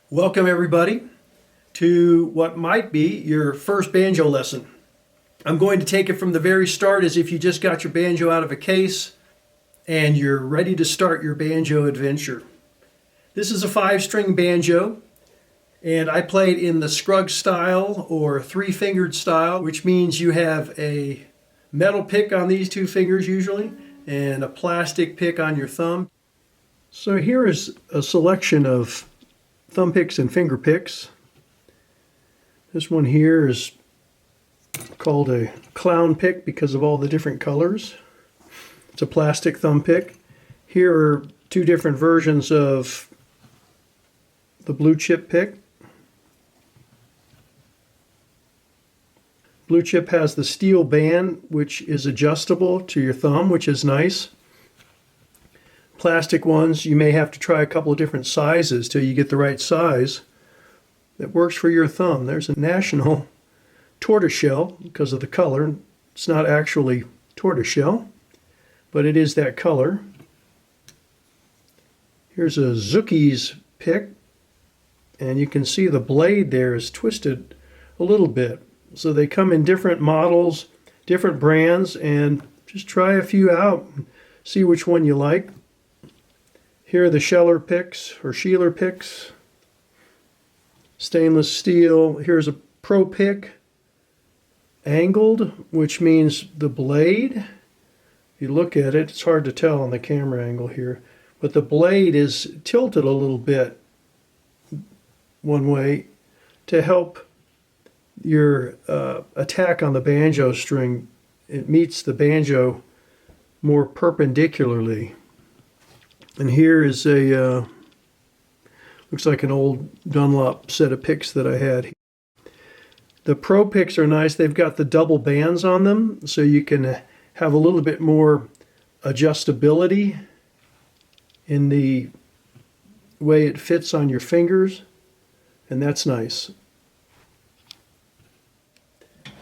Welcome everybody to what might be your first banjo lesson. I'm going to take it from the very start as if you just got your banjo out of a case and you're ready to start your banjo adventure. This is a 5-string banjo, and I play it in the Scruggs-style or 3-fingered style, which means you have a metal pick on these 2 fingers usually and a plastic pick on your thumb. So here is a selection of thumb picks and finger picks. This one here is called a clown pick because of all the different colors. It's a plastic thumb pick. Here are 2 different versions of the blue chip pick. Blue chip has the steel band, which is adjustable to your thumb, which is nice. Plastic ones, you may have to try a couple of different sizes till you get the right size that works for your thumb. There's a national tortoiseshell because of the color. It's not actually tortoiseshell, but it is that color. Here's a Zucchi's pick, and you can see the blade there is twisted a little bit. So they come in different models, different brands, and just try a few out and see which one you like. Here are the Scheller picks or Scheller picks. Stainless steel. Here's a Pro pick. Angled, which means the blade, if you look at it, it's hard to tell on the camera angle here, but the blade is tilted a little bit one way to help your attack on the banjo string. It meets the banjo more perpendicularly. And here is a, looks like an old Dunlop set of picks that I had. The Pro picks are nice. They've got the double bands on them, so you can have a little bit more adjustability in the way it fits on your fingers, and that's nice.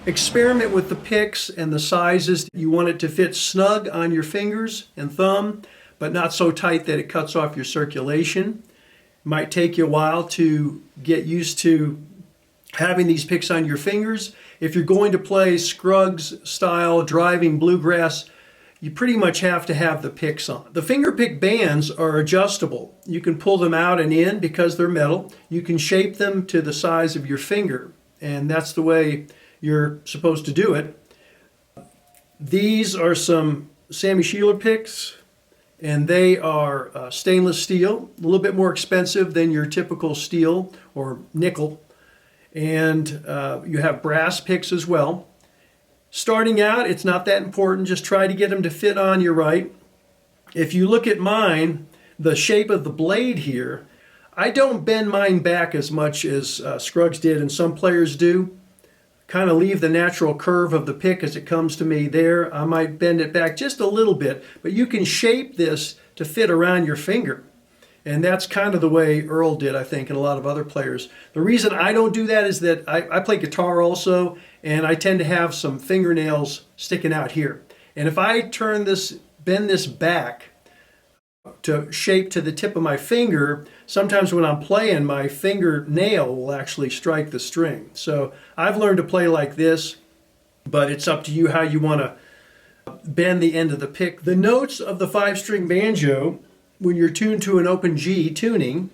Experiment with the picks and the sizes. You want it to fit snug on your fingers and thumb, but not so tight that it cuts off your circulation. It might take you a while to get used to having these picks on your fingers. If you're going to play Scruggs-style driving bluegrass, you pretty much have to have the picks on. The finger pick bands are adjustable. You can pull them out and in because they're metal. You can shape them to the size of your finger, and that's the way you're supposed to do it. These are some Sammy Scheller picks, and they are stainless steel, a little bit more expensive than your typical steel or nickel. And you have brass picks as well. Starting out, it's not that important. Just try to get them to fit on you right. If you look at mine, the shape of the blade here, I don't bend mine back as much as Scruggs did, and some players do. Kind of leave the natural curve of the pick as it comes to me there. I might bend it back just a little bit, but you can shape this to fit around your finger. And that's kind of the way Earl did, I think, and a lot of other players. The reason I don't do that is that I play guitar also, and I tend to have some fingernails sticking out here. And if I bend this back to shape to the tip of my finger, sometimes when I'm playing, my fingernail will actually strike the string. So I've learned to play like this, but it's up to you how you want to bend the end of the pick. The notes of the 5-string banjo, when you're tuned to an open G tuning,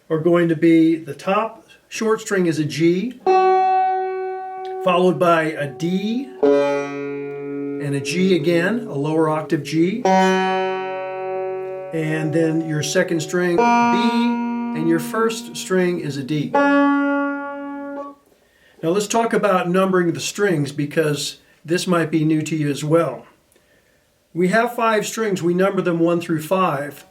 are going to be the top short string is a G, followed by a D, and a G again, a lower octave G, and then your second string B, and your first string is a D. Now let's talk about numbering the strings, because this might be new to you as well. We have 5 strings, we number them 1 through 5.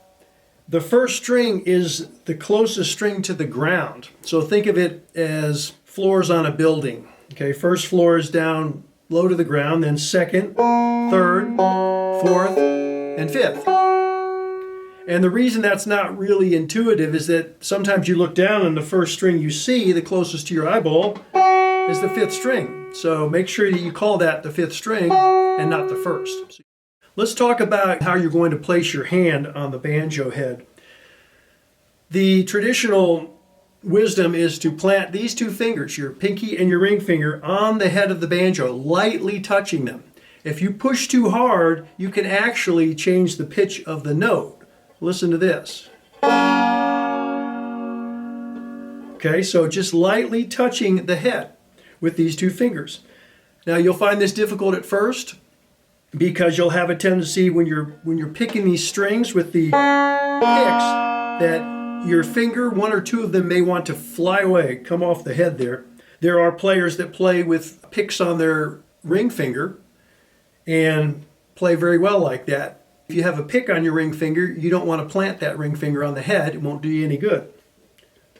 The first string is the closest string to the ground. So think of it as floors on a building. Okay, first floor is down low to the ground, then second, third, fourth, and fifth. And the reason that's not really intuitive is that sometimes you look down and the first string you see, the closest to your eyeball, is the fifth string. So make sure that you call that the fifth string and not the first. Let's talk about how you're going to place your hand on the banjo head. The traditional wisdom is to plant these two fingers, your pinky and your ring finger, on the head of the banjo, lightly touching them. If you push too hard, you can actually change the pitch of the note. Listen to this. Okay, so just lightly touching the head with these two fingers. Now you'll find this difficult at first because you'll have a tendency when you're picking these strings with the picks that your finger, one or two of them, may want to fly away, come off the head there. There are players that play with picks on their ring finger and play very well like that. If you have a pick on your ring finger, you don't want to plant that ring finger on the head. It won't do you any good.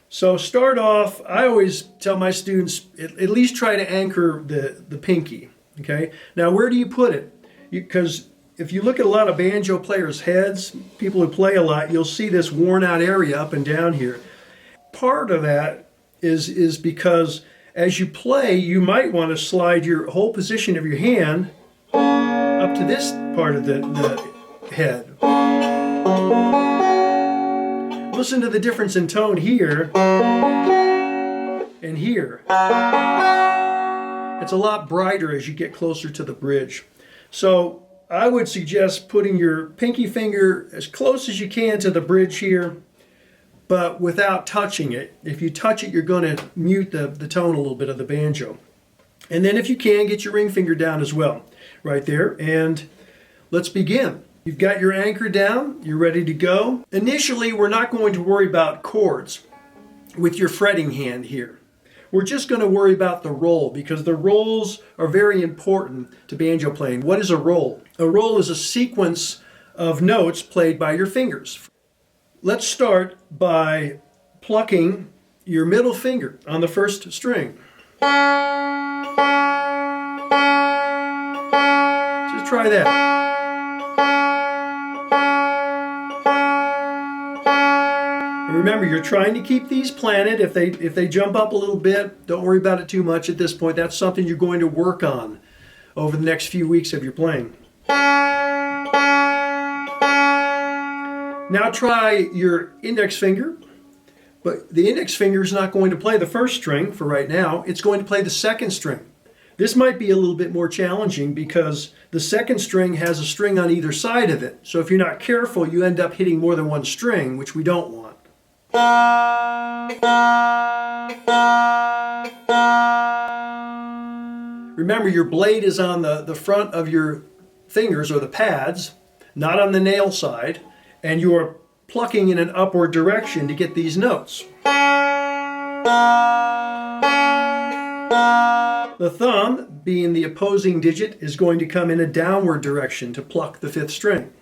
So start off, I always tell my students, at least try to anchor the pinky. Okay. Now where do you put it? Because if you look at a lot of banjo players' heads, people who play a lot, you'll see this worn out area up and down here. Part of that is because as you play, you might want to slide your whole position of your hand up to this part of the head. Listen to the difference in tone here and here. It's a lot brighter as you get closer to the bridge. So I would suggest putting your pinky finger as close as you can to the bridge here, but without touching it. If you touch it, you're going to mute the tone a little bit of the banjo. And then if you can, get your ring finger down as well, right there. And let's begin. You've got your anchor down, you're ready to go. Initially, we're not going to worry about chords with your fretting hand here. We're just going to worry about the roll because the rolls are very important to banjo playing. What is a roll? A roll is a sequence of notes played by your fingers. Let's start by plucking your middle finger on the first string. Just try that. Remember, you're trying to keep these planted. If they jump up a little bit, don't worry about it too much at this point. That's something you're going to work on over the next few weeks of your playing. Now try your index finger, but the index finger is not going to play the first string for right now. It's going to play the second string. This might be a little bit more challenging because the second string has a string on either side of it. So if you're not careful, you end up hitting more than one string, which we don't want. Remember, your blade is on the front of your fingers or the pads, not on the nail side, and you are plucking in an upward direction to get these notes. The thumb, being the opposing digit, is going to come in a downward direction to pluck the fifth string.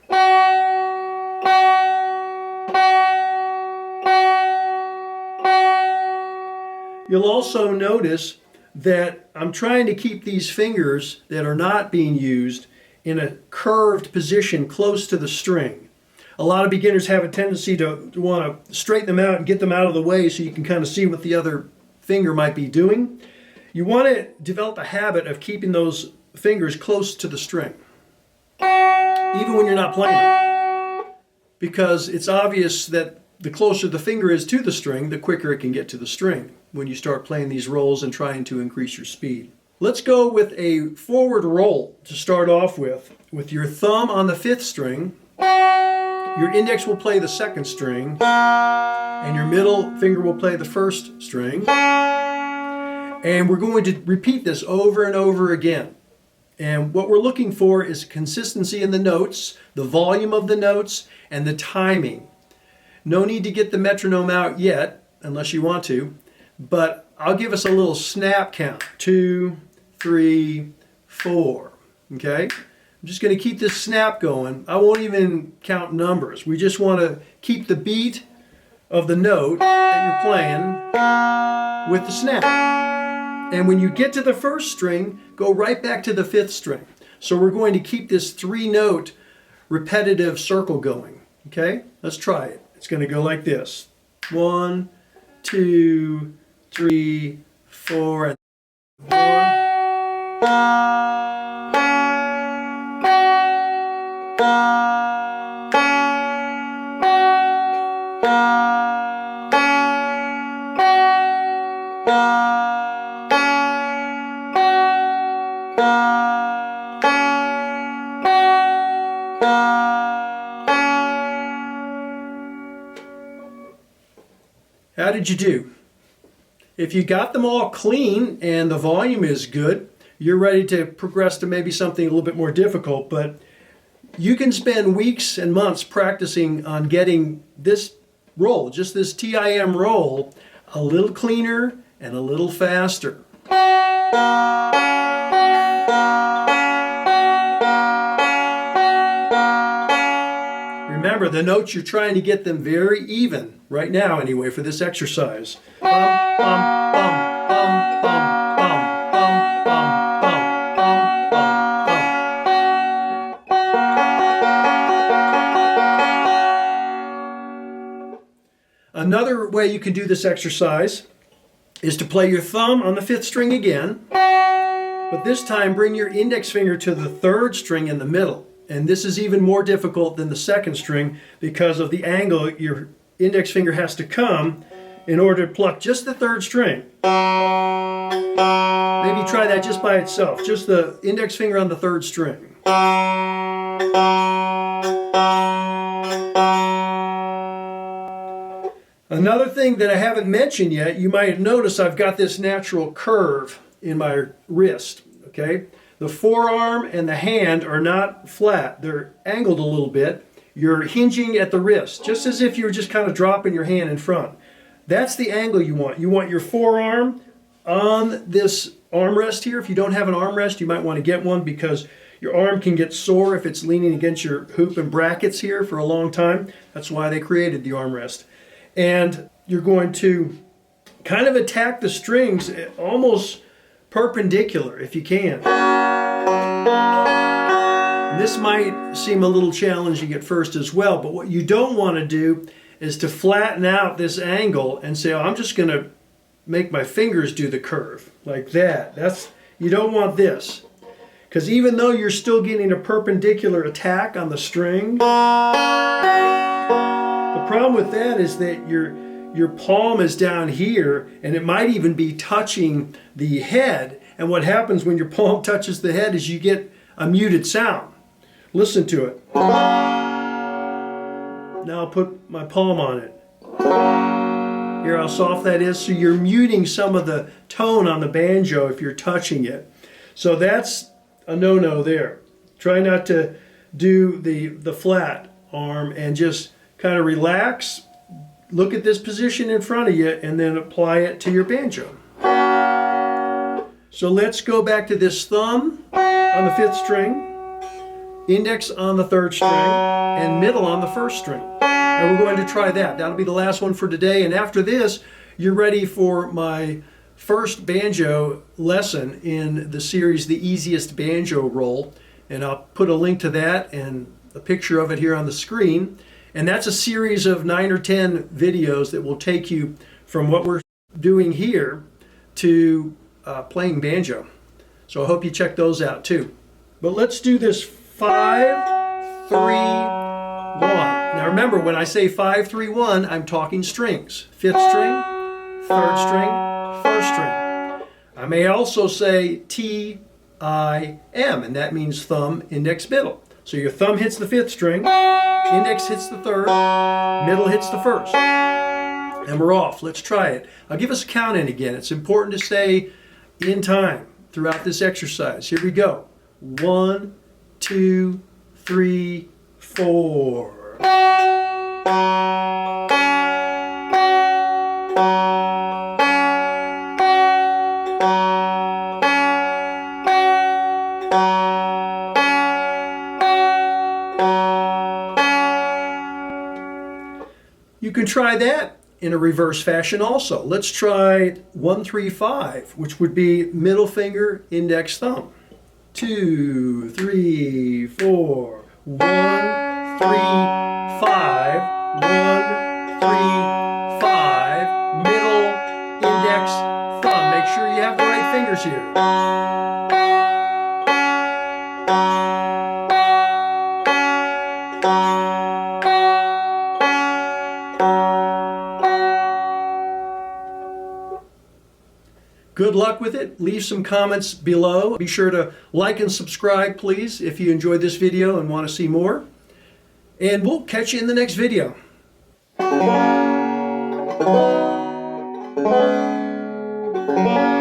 You'll also notice that I'm trying to keep these fingers that are not being used in a curved position close to the string. A lot of beginners have a tendency to want to straighten them out and get them out of the way so you can kind of see what the other finger might be doing. You want to develop a habit of keeping those fingers close to the string, even when you're not playing them, because it's obvious that the closer the finger is to the string, the quicker it can get to the string when you start playing these rolls and trying to increase your speed. Let's go with a forward roll to start off with your thumb on the fifth string. Your index will play the second string, and your middle finger will play the first string. And we're going to repeat this over and over again. And what we're looking for is consistency in the notes, the volume of the notes, and the timing. No need to get the metronome out yet, unless you want to, but I'll give us a little snap count. 2, 3, 4. Okay? I'm just going to keep this snap going. I won't even count numbers. We just want to keep the beat of the note that you're playing with the snap. And when you get to the first string, go right back to the fifth string. So we're going to keep this 3-note repetitive circle going. Okay? Let's try it. It's going to go like this. 1, 2, 3, 4. How did you do? If you got them all clean and the volume is good, you're ready to progress to maybe something a little bit more difficult, but you can spend weeks and months practicing on getting this roll, just this TIM roll, a little cleaner and a little faster. Remember, the notes, you're trying to get them very even, right now anyway, for this exercise. Bum, bum, bum, bum, bum, bum, bum, bum, bum, bum, bum, bum. Another way you can do this exercise is to play your thumb on the 5th string again, but this time bring your index finger to the 3rd string in the middle. And this is even more difficult than the 2nd string because of the angle your index finger has to come in order to pluck just the 3rd string. Maybe try that just by itself, just the index finger on the 3rd string. Another thing that I haven't mentioned yet, you might notice I've got this natural curve in my wrist, okay? The forearm and the hand are not flat. They're angled a little bit. You're hinging at the wrist, just as if you were just kind of dropping your hand in front. That's the angle you want. You want your forearm on this armrest here. If you don't have an armrest, you might want to get one because your arm can get sore if it's leaning against your hoop and brackets here for a long time. That's why they created the armrest. And you're going to kind of attack the strings almost perpendicular if you can. And this might seem a little challenging at first as well, but what you don't want to do is to flatten out this angle and say, oh, I'm just going to make my fingers do the curve like that. You don't want this, because even though you're still getting a perpendicular attack on the string, the problem with that is that your palm is down here and it might even be touching the head. And what happens when your palm touches the head is you get a muted sound. Listen to it. Now I'll put my palm on it. Hear how soft that is? So you're muting some of the tone on the banjo if you're touching it. So that's a no-no there. Try not to do the flat arm and just kind of relax. Look at this position in front of you and then apply it to your banjo. So let's go back to this thumb on the 5th string, index on the 3rd string, and middle on the 1st string. And we're going to try that. That'll be the last one for today. And after this, you're ready for my first banjo lesson in the series, The Easiest Banjo Roll. And I'll put a link to that and a picture of it here on the screen. And that's a series of 9 or 10 videos that will take you from what we're doing here to playing banjo. So I hope you check those out too. But let's do this 5, 3, 1. Now remember, when I say 5, 3, 1, I'm talking strings. 5th string, 3rd string, 1st string. I may also say T, I, M, and that means thumb, index, middle. So your thumb hits the 5th string, index hits the 3rd, middle hits the 1st. And we're off. Let's try it. I'll give us a count in again. It's important to stay in time throughout this exercise. Here we go. 1, 2, 3, 4. You can try that in a reverse fashion also. Let's try 1, 3, 5, which would be middle finger, index, thumb. 2, 3, 4. 1, 3, 5. 1, 3, 5. Middle, index, thumb. Make sure you have the right finger fingers here. Good luck with it. Leave some comments below. Be sure to like and subscribe, please, if you enjoyed this video and want to see more. And we'll catch you in the next video. Thank you.